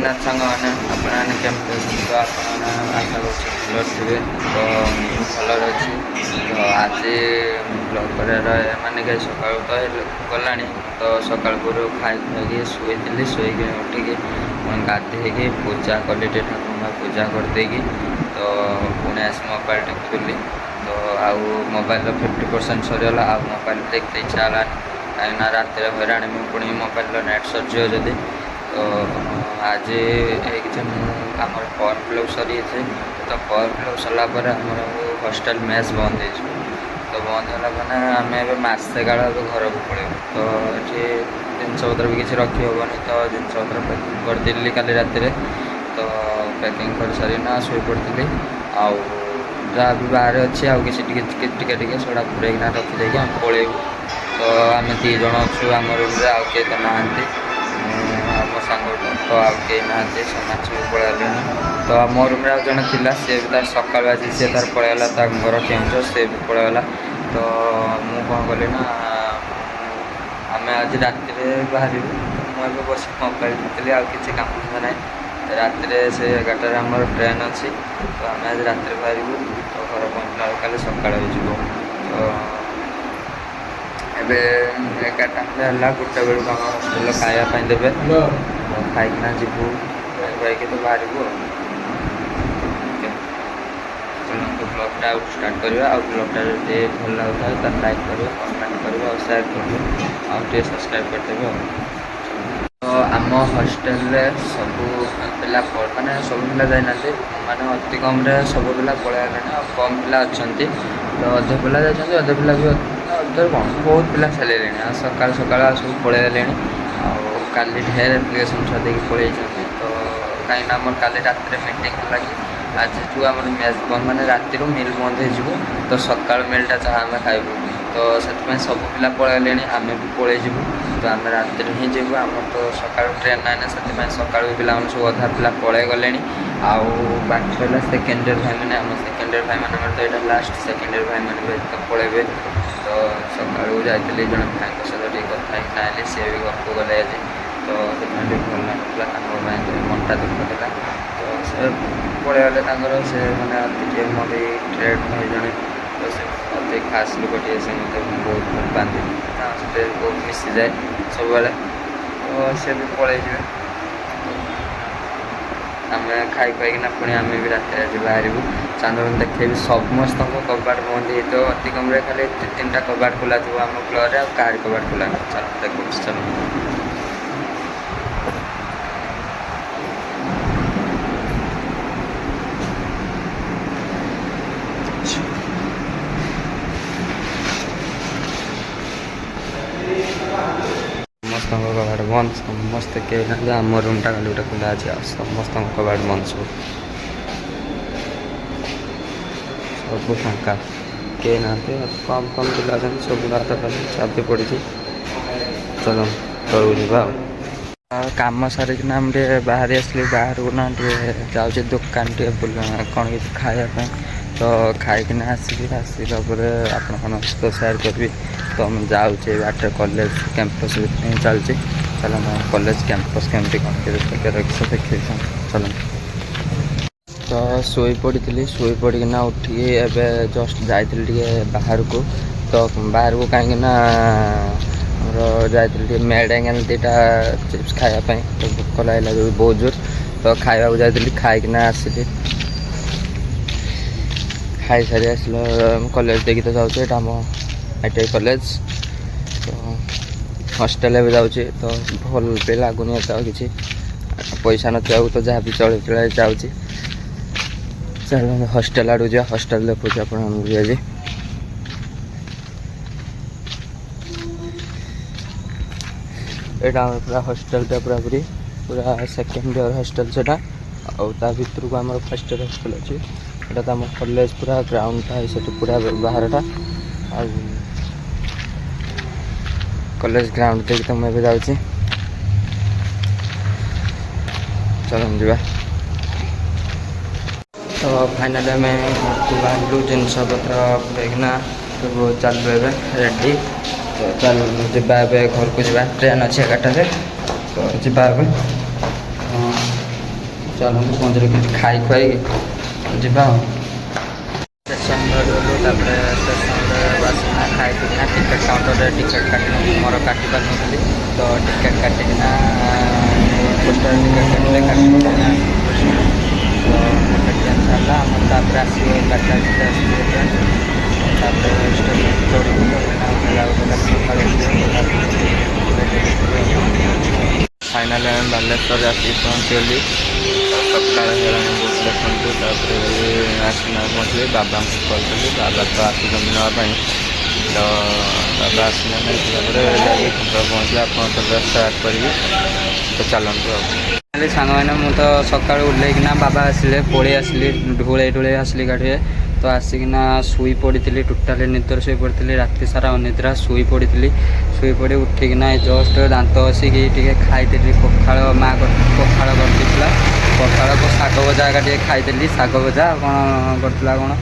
ଜଗନ୍ନାଥ ସାଙ୍ଗମାନେ ଆପଣମାନେ କେମିତି ଅଛନ୍ତି? ତ ଆପଣମାନେ ଆଶା କରୁଛି ଭଲ ଥିବେ। ତ ମୁଁ ଭଲରେ ଅଛି। ତ ଆଜି ବ୍ଲଗ୍ କରିବାର ମାନେ କି ସକାଳୁ ତ ଗଲାଣି। ତ ସକାଳୁ ପୂର୍ବରୁ ଖାଇକି ଶୋଇଥିଲି, ଶୋଇକି ଉଠିକି ଗାଧୋଇକି ପୂଜା କଲି, ଟିକେ ଠାକୁରଙ୍କ ପୂଜା କରିଦେଇକି ତ ପୁଣି ଆସି ମୋବାଇଲ୍ ଟିପୁଥିଲି। ତ ଆଉ ମୋବାଇଲ୍ର 50% ସରିଗଲା, ଆଉ ମୋବାଇଲ୍ ଦେଖିତେ ଇଚ୍ଛା ହେଲାନି, କାହିଁକିନା ରାତିରେ ହଇରାଣ ମୁଁ ପୁଣି ମୋବାଇଲ୍ର ନେଟ୍ ସରିଯିବ ଯଦି। ତ ଆଜି ହେଇଛି ମୁଁ ଆମର ଫର୍ମ ଫିଲ୍ଅପ୍ ସରିଯାଇଛି। ତ ଫର୍ମ ଫିଲ୍ଅପ୍ ସରିଲା ପରେ ଆମର ହଷ୍ଟେଲ୍ ମେସ୍ ବନ୍ଦ ହେଇଯିବ। ତ ବନ୍ଦ ହେଲା ମାନେ ଆମେ ଏବେ ମାସେ କାଳ ଏବେ ଘରକୁ ପଳେଇବୁ। ତ ଏଠି ଜିନିଷପତ୍ର ବି କିଛି ରଖି ହେବନି। ତ ଜିନିଷପତ୍ର ପ୍ୟାକିଂ କରିଦେଲି କାଲି ରାତିରେ। ତ ପ୍ୟାକିଂ କରିସାରିକିନା ଶୋଇପଡ଼ିଥିଲି। ଆଉ ଯାହା ବି ବାହାରେ ଅଛି ଆଉ କିଛି ଟିକେ ସେଗୁଡ଼ା ପୁରେଇକିନା ରଖିଦେଇକି ଆମେ ପଳେଇବୁ। ତ ଆମେ 2 ଜଣ ଅଛୁ ଆମ ରୁମ୍ରେ, ଆଉ କେହି ତ ନାହାନ୍ତି। ଆଉ ମୋ ସାଙ୍ଗଟା ତ ଆଉ କେହି ନାହାନ୍ତି, ସେମାନେ ସବୁ ପଳେଇଗଲେଣି। ତ ମୋ ରୁମ୍ରେ ଆଉ ଜଣେ ଥିଲା, ସିଏ ବି ତାର ସକାଳୁ ଆଜି ସିଏ ତାର ପଳେଇଗଲା, ତା ଘର କେଉଁଝର, ସିଏ ବି ପଳେଇଗଲା। ତ ମୁଁ କ'ଣ କଲି ନା ଆମେ ଆଜି ରାତିରେ ବାହାରିବୁ। ମୁଁ ଏବେ ବସି ମୋବାଇଲ୍ ଦେଖୁଥିଲି, ଆଉ କିଛି କାମ ଧନ୍ଦା ନାହିଁ। ରାତିରେ ସେ 11ଟାରେ ଆମର ଟ୍ରେନ୍ ଅଛି। ତ ଆମେ ଆଜି ରାତିରେ ବାହାରିବୁ। ତ ଘର ପହଞ୍ଚିଲା ବେଳକୁ କାଲି ସକାଳ ହେଇଯିବ। ତ ଏବେ 11ଟା ହେଲା, 1ଟା ବେଳକୁ ଆମ ହଷ୍ଟେଲ୍ର ଖାଇବା ପାଇଁ ଦେବେ। ତ ଖାଇକିନା ଯିବୁ, ଖାଇକି ତ ବାହାରିବୁ ଆଉ। ଚାଲନ୍ତୁ ବ୍ଲଗ୍ଟା ଆଉ ଷ୍ଟାର୍ଟ କରିବା। ଆଉ ବ୍ଲଗ୍ଟା ଯଦି ଭଲ ଲାଗୁଥାଏ ତାହେଲେ ଲାଇକ୍ କରିବେ, କମେଣ୍ଟ କରିବେ, ଆଉ ସେୟାର କରିବେ, ଆଉ ଟିକେ ସବସ୍କ୍ରାଇବ୍ କରିଦେବେ ଆଉ। ତ ଆମ ହଷ୍ଟେଲ୍ରେ ସବୁ ପିଲା ମାନେ ସବୁ ପିଲା ଯାଇନାହାନ୍ତି, ମାନେ ଅତି କମ୍ରେ ସବୁ ପିଲା ପଳେଇଗଲେଣି, ଆଉ କମ୍ ପିଲା ଅଛନ୍ତି। ତ ଅଧେ ପିଲା ଯାଇଛନ୍ତି, ଅଧେ ପିଲା ବି ଅଧେ କ'ଣ ବହୁତ ପିଲା ଚାଲିଲେଣି, ଆଉ ସକାଳୁ ଆଉ ସବୁ ପଳେଇଗଲେଣି। ଆଉ କାଲି ଢେର ଆପ୍ଲିକେସନ୍ ଛୁଆ ଦେଇକି ପଳେଇଯାଇଛନ୍ତି। ତ କାହିଁକିନା ଆମର କାଲି ରାତିରେ ମିଟିଂ ହେଲା କି ଆଜିଠୁ ଆମର ମେସ୍ ବନ୍ଦ, ମାନେ ରାତିରୁ ମିଲ୍ ବନ୍ଦ ହେଇଯିବ। ତ ସକାଳୁ ମିଲ୍ଟା ଯାହା ଆମେ ଖାଇବୁ। ତ ସେଥିପାଇଁ ସବୁ ପିଲା ପଳେଇଗଲେଣି, ଆମେ ବି ପଳେଇଯିବୁ। ତ ଆମେ ରାତିରେ ହିଁ ଯିବୁ, ଆମର ତ ସକାଳୁ ଟ୍ରେନ୍ ନାହିଁ ନା, ସେଥିପାଇଁ ସକାଳୁ ପିଲାମାନେ ସବୁ ଅଧା ପିଲା ପଳେଇଗଲେଣି। ଆଉ ବାକି ରହିଲା ସେକେଣ୍ଡ ଇୟର୍ ଭାଇମାନେ, ଆମ ସେକେଣ୍ଡ ଇୟର୍ ଭାଇମାନଙ୍କର ତ ଏଇଟା ଲାଷ୍ଟ, ସେକେଣ୍ଡ ଇୟର୍ ଭାଇମାନେ ବି ତ ପଳେଇବେ। ତ ସକାଳୁ ଯାଇଥିଲି ଜଣେ ଭାଇଙ୍କ ସହିତ ଟିକେ କଥା ହେଇକିନା ଆଇଲି, ସିଏ ବି ଘରକୁ ଗଲେ ଆଜି। ତ ସେଥିପାଇଁ ଟିକେ ଭଲ ଲାଗୁଥିଲା, ତାଙ୍କ ପାଇଁ ମନଟା ଦୁଃଖ ଥିଲା। ତ ସେ ପଳେଇଗଲେ ତାଙ୍କର, ସେ ମାନେ ଟିକେ ମୋର ଟ୍ରେଡ୍ ଭାଇ ଜଣେ, ତ ସେ ଅତି ଖାସ୍ ଲୋକ ଟିକେ, ସେ ମୋତେ ବହୁତ ଭଲ ପାଆନ୍ତି, ତାଙ୍କ ସହିତ ବହୁତ ମିଶିଯାଏ ସବୁବେଳେ। ତ ସେ ବି ପଳେଇଯିବେ। ଆମେ ଖାଇ ପାଇକିନା ପୁଣି ଆମେ ବି ରାତିରେ ଆଜି ବାହାରିବୁ। ଚାନ୍ଦୁନ ଦେଖେଇବି, ସମସ୍ତଙ୍କ କବାଟ ବନ୍ଦ ହେଇଥିବ, ଅତି କମ୍ରେ ଖାଲି 2-3ଟା କବାଟ ଖୋଲା ଥିବ ଆମ ଫ୍ଲୋରରେ, ଆଉ କାହାରି କବାଟ ଖୋଲା ନାହିଁ। ଚାଲ ଦେଖଉଛି, ଚାଲ। ସମସ୍ତଙ୍କ କବାଟ ବନ୍ଦ, ସମସ୍ତେ କେହି ନାହାନ୍ତି। ଆମ ରୁମ୍ଟା ଖାଲି ଗୋଟେ ଖୋଲା ଅଛି, ଆଉ ସମସ୍ତଙ୍କ କବାଟ ବନ୍ଦ ସବୁ ଫାଙ୍କା, କେହି ନାହାନ୍ତି। କମ୍ ପିଲା ଅଛନ୍ତି, ସବୁ ହାତ ଖାଲି ଚାପି ପଡ଼ିଛି। ଚାଲ ତଳକୁ ଯିବା ଆଉ। କାମ ସାରିକିନା ଆମେ ଟିକେ ବାହାରି ଆସିଲି, ବାହାରକୁ ନା ଟିକେ ଯାଉଛି ଦୋକାନ ଟିକେ କ'ଣ କିଛି ଖାଇବା ପାଇଁ। ତ ଖାଇକିନା ଆସିଲା ପରେ ଆପଣମାନଙ୍କ ସହିତ ସେୟାର କରିବି। ତ ମୁଁ ଯାଉଛି ବାଟରେ କଲେଜ କ୍ୟାମ୍ପସ୍ ହିଁ ଚାଲିଛି। ଚାଲ ମୁଁ କଲେଜ କ୍ୟାମ୍ପସ୍ କେମିତି କ'ଣ ଦେଖେଇବି, ଚାଲ। ତ ଶୋଇପଡ଼ିକିନା ଉଠିକି ଏବେ ଜଷ୍ଟ ଯାଇଥିଲି ଟିକେ ବାହାରକୁ। ତ ବାହାରକୁ କାହିଁକିନା ଆମର ଯାଇଥିଲି ଟିକେ ମେଡ଼ାଙ୍ଗେଲ୍ 2ଟା ଚିପ୍ସ ଖାଇବା ପାଇଁ। ତ ଭୋକ ଲାଗିଲା ଯେଉଁ ବହୁତ ଜୋର, ତ ଖାଇବାକୁ ଯାଇଥିଲି, ଖାଇକିନା ଆସିଲି। ଖାଇସାରି ଆସିଲା କଲେଜ ଦେଇକି ତ ଯାଉଛି, ଏଇଟା ଆମ ITI କଲେଜ। ତ ହଷ୍ଟେଲ ଏବେ ଯାଉଛି, ତ ଭଲ ବି ଲାଗୁନି ଏତେ ଆଉ କିଛି, ପଇସା ନଥିବାକୁ ତ ଯାହା ବି ଚଳି ଯାଉଛି। ଚାଲ ହଷ୍ଟେଲ ଆଡ଼କୁ ଯିବା, ହଷ୍ଟେଲ ଦେଖୁଛି ଆପଣମାନଙ୍କୁ ବି ଆଜି। ଏଇଟା ଆମର ପୁରା ହଷ୍ଟେଲଟା ପୁରା ସେକେଣ୍ଡ ଇୟର୍ ହଷ୍ଟେଲ ସେଇଟା। ଆଉ ତା ଭିତରକୁ ଆମର ଫାର୍ଷ୍ଟ ଇୟର୍ ହଷ୍ଟେଲ ଅଛି। ଏଇଟା ତ ଆମ କଲେଜ ପୁରା ଗ୍ରାଉଣ୍ଡଟା ସେଠି ପୁରା ବାହାରଟା। ଆଉ କଲେଜ ଗ୍ରାଉଣ୍ଡ ଦେଇକି ତ ମୁଁ ଏବେ ଯାଉଛି, ଚାଲନ୍ତୁ ଯିବା। ତ ଫାଇନାଲି ଆମେ ଘରକୁ ବାହାରିଲୁ, ଜିନିଷପତ୍ର ପୁରେଇକିନା ସବୁ ଚାଲିଲୁ ଏବେ ରେଡ଼ି। ତ ଚାଲ ଯିବା ଏବେ ଘରକୁ ଯିବା, ଟ୍ରେନ୍ ଅଛି 11ଟାରେ, ତ ଯିବା ଏବେ। ଚାଲନ୍ତୁ ପହଞ୍ଚିଲେ କିଛି ଖାଇ ଖୁଆଇକି ଯିବା ଆଉ। ଷ୍ଟେସନ୍ରେ ଗଲୁ, ତାପରେ ଷ୍ଟେସନ୍ରେ ଆସିକିନା ଖାଇକିନା ଟିକେଟ୍ କାଉଣ୍ଟରରେ ଟିକେଟ୍ ମୋର କାଟି ପାରିନଥିଲି, ତ ଟିକେଟ୍ କାଟିକିନା ପୋଷ୍ଟାଲ ଟିକେଟ୍ କାଟିଲେ କାଟିକିନା ତ ଗୋଟେ ଟ୍ରେନ୍ ଛାଡ଼ିଲା ଆମର, ତାପରେ ଆସିବ 11ଟା ଭିତରେ ଆସିବ ଟ୍ରେନ୍। ତାପରେ ଷ୍ଟେସନ୍ ଚଢ଼ିବୁ, ଚଢ଼ିକିନା ସକାଳୁ ଫାଇନାଲି ଆମେ ବାଲେଶ୍ୱରରେ ଆସିକି ପହଞ୍ଚିଗଲି। ସକାଳ ହେଲାଣି ବହୁତ ଦେଖନ୍ତୁ। ତାପରେ ଆସିକିନା ପହଞ୍ଚିଲି, ବାବାଙ୍କୁ କଲ୍ କଲି, ବାବା ତ ଆସୁଛନ୍ତି ନେବା ପାଇଁ, ତ ବାବା ଆସିକିନା ନେଇଥିଲା ପରେ ଯାଇକି ପହଞ୍ଚିଲେ ଆପଣ ସବୁ ଷ୍ଟାର୍ଟ କରିବି, ତ ଚାଲନ୍ତୁ ଆଉ। ସାଙ୍ଗମାନେ ମୁଁ ତ ସକାଳୁ ଓହ୍ଲେଇକିନା ବାବା ଆସିଲେ, ପଳେଇ ଆସିଲି, ଢୁଳେଇ ଆସିଲି ଗାଡ଼ିରେ। ତ ଆସିକିନା ଶୋଇ ପଡ଼ିଥିଲି, ଟୋଟାଲି ନିଦରେ ଶୋଇ ପଡ଼ିଥିଲି, ରାତି ସାରା ଅନିଦ୍ରା ଶୋଇ ପଡ଼ିଥିଲି। ଶୋଇପଡ଼ି ଉଠିକିନା ଜଷ୍ଟ ଦାନ୍ତ ଘଷିକି ଟିକେ ଖାଇଥିଲି ପଖାଳ, ମା ପଖାଳ କରିଦେଇଥିଲା, ପଖାଳକୁ ଶାଗ ଭଜା ଏକା ଟିକେ ଖାଇଦେଲି, ଶାଗ ଭଜା କ'ଣ କରିଥିଲା, କ'ଣ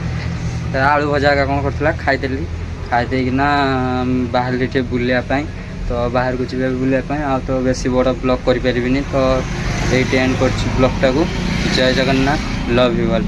ଆଳୁ ଭଜା ଏକା କ'ଣ କରିଥିଲା, ଖାଇଦେଲି। ଖାଇଦେଇକିନା ବାହାରିଲି ଟିକେ ବୁଲିବା ପାଇଁ। ତ ବାହାରକୁ ଯିବା ବୁଲିବା ପାଇଁ, ଆଉ ତ ବେଶୀ ବଡ଼ ବ୍ଲଗ୍ କରିପାରିବିନି, ତ ଏଇଠି ଏଣ୍ଡ କରୁଛି ବ୍ଲଗ୍ଟାକୁ। ଜୟ ଜଗନ୍ନାଥ, ଲଭ୍ ୟୁ ଅଲ୍।